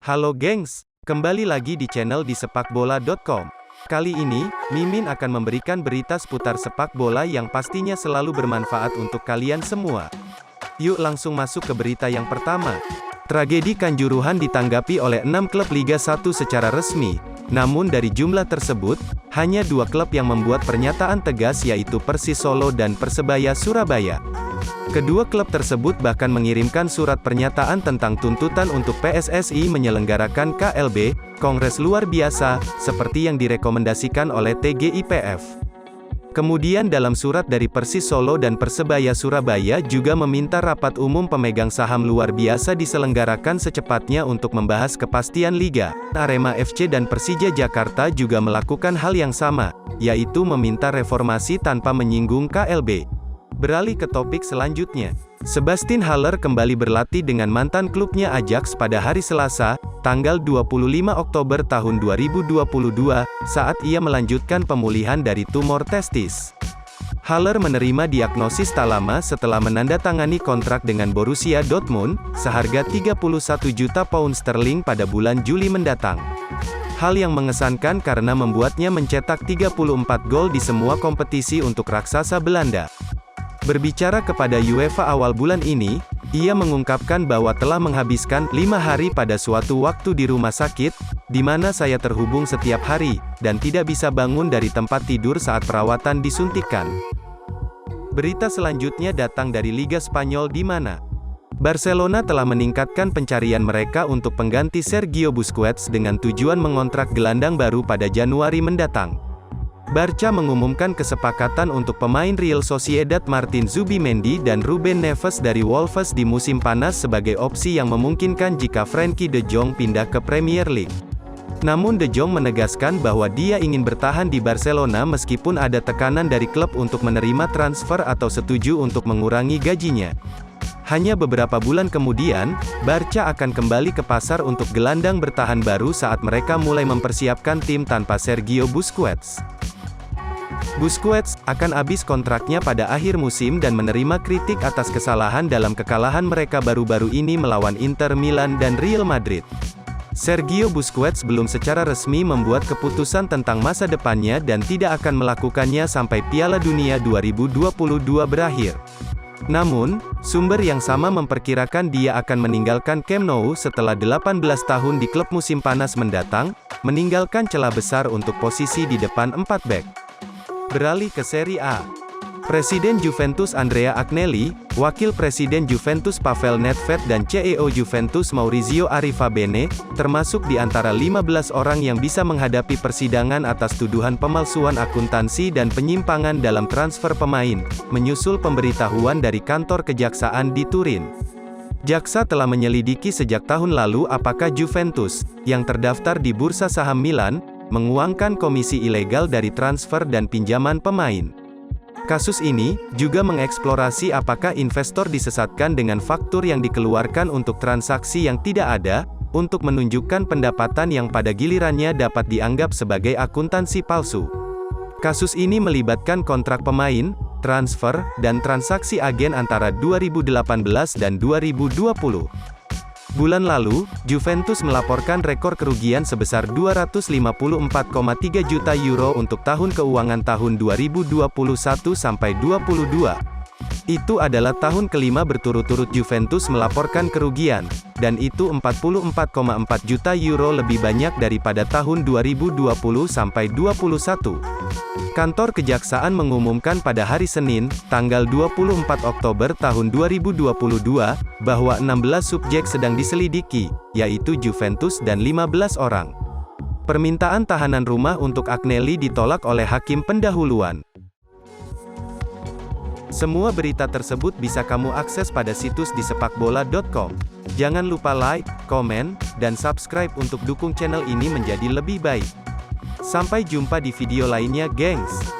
Halo gengs, kembali lagi di channel di sepakbola.com. Kali ini, Mimin akan memberikan berita seputar sepak bola yang pastinya selalu bermanfaat untuk kalian semua. Yuk langsung masuk ke berita yang pertama. Tragedi Kanjuruhan ditanggapi oleh 6 klub Liga 1 secara resmi. Namun dari jumlah tersebut, hanya 2 klub yang membuat pernyataan tegas yaitu Persis Solo dan Persebaya Surabaya. Kedua klub tersebut bahkan mengirimkan surat pernyataan tentang tuntutan untuk PSSI menyelenggarakan KLB, Kongres Luar Biasa, seperti yang direkomendasikan oleh TGIPF. Kemudian dalam surat dari Persis Solo dan Persebaya Surabaya juga meminta rapat umum pemegang saham luar biasa diselenggarakan secepatnya untuk membahas kepastian liga. Arema FC dan Persija Jakarta juga melakukan hal yang sama, yaitu meminta reformasi tanpa menyinggung KLB. Beralih ke topik selanjutnya. Sebastian Haller kembali berlatih dengan mantan klubnya Ajax pada hari Selasa, tanggal 25 Oktober tahun 2022, saat ia melanjutkan pemulihan dari tumor testis. Haller menerima diagnosis tak lama setelah menandatangani kontrak dengan Borussia Dortmund, seharga 31 juta pound sterling pada bulan Juli mendatang. Hal yang mengesankan karena membuatnya mencetak 34 gol di semua kompetisi untuk raksasa Belanda. Berbicara kepada UEFA awal bulan ini, ia mengungkapkan bahwa telah menghabiskan 5 hari pada suatu waktu di rumah sakit, di mana saya terhubung setiap hari, dan tidak bisa bangun dari tempat tidur saat perawatan disuntikkan. Berita selanjutnya datang dari Liga Spanyol di mana Barcelona telah meningkatkan pencarian mereka untuk pengganti Sergio Busquets dengan tujuan mengontrak gelandang baru pada Januari mendatang. Barca mengumumkan kesepakatan untuk pemain Real Sociedad Martin Zubimendi dan Ruben Neves dari Wolves di musim panas sebagai opsi yang memungkinkan jika Frenkie de Jong pindah ke Premier League. Namun de Jong menegaskan bahwa dia ingin bertahan di Barcelona meskipun ada tekanan dari klub untuk menerima transfer atau setuju untuk mengurangi gajinya. Hanya beberapa bulan kemudian, Barca akan kembali ke pasar untuk gelandang bertahan baru saat mereka mulai mempersiapkan tim tanpa Sergio Busquets. Busquets akan habis kontraknya pada akhir musim dan menerima kritik atas kesalahan dalam kekalahan mereka baru-baru ini melawan Inter Milan dan Real Madrid. Sergio Busquets belum secara resmi membuat keputusan tentang masa depannya dan tidak akan melakukannya sampai Piala Dunia 2022 berakhir. Namun, sumber yang sama memperkirakan dia akan meninggalkan Camp Nou setelah 18 tahun di klub musim panas mendatang, meninggalkan celah besar untuk posisi di depan 4 bek. Beralih ke Serie A. Presiden Juventus Andrea Agnelli, Wakil Presiden Juventus Pavel Nedved dan CEO Juventus Maurizio Arrivabene, termasuk di antara 15 orang yang bisa menghadapi persidangan atas tuduhan pemalsuan akuntansi dan penyimpangan dalam transfer pemain, menyusul pemberitahuan dari kantor kejaksaan di Turin. Jaksa telah menyelidiki sejak tahun lalu apakah Juventus, yang terdaftar di Bursa Saham Milan, menguangkan komisi ilegal dari transfer dan pinjaman pemain. Kasus ini juga mengeksplorasi apakah investor disesatkan dengan faktur yang dikeluarkan untuk transaksi yang tidak ada, untuk menunjukkan pendapatan yang pada gilirannya dapat dianggap sebagai akuntansi palsu. Kasus ini melibatkan kontrak pemain, transfer, dan transaksi agen antara 2018 dan 2020. Bulan lalu, Juventus melaporkan rekor kerugian sebesar 254,3 juta euro untuk tahun keuangan tahun 2021-22. Itu adalah tahun kelima berturut-turut Juventus melaporkan kerugian, dan itu 44,4 juta euro lebih banyak daripada tahun 2020-21. Kantor Kejaksaan mengumumkan pada hari Senin, tanggal 24 Oktober tahun 2022, bahwa 16 subjek sedang diselidiki, yaitu Juventus dan 15 orang. Permintaan tahanan rumah untuk Agnelli ditolak oleh hakim pendahuluan. Semua berita tersebut bisa kamu akses pada situs di sepakbola.com. Jangan lupa like, komen, dan subscribe untuk dukung channel ini menjadi lebih baik. Sampai jumpa di video lainnya, gengs!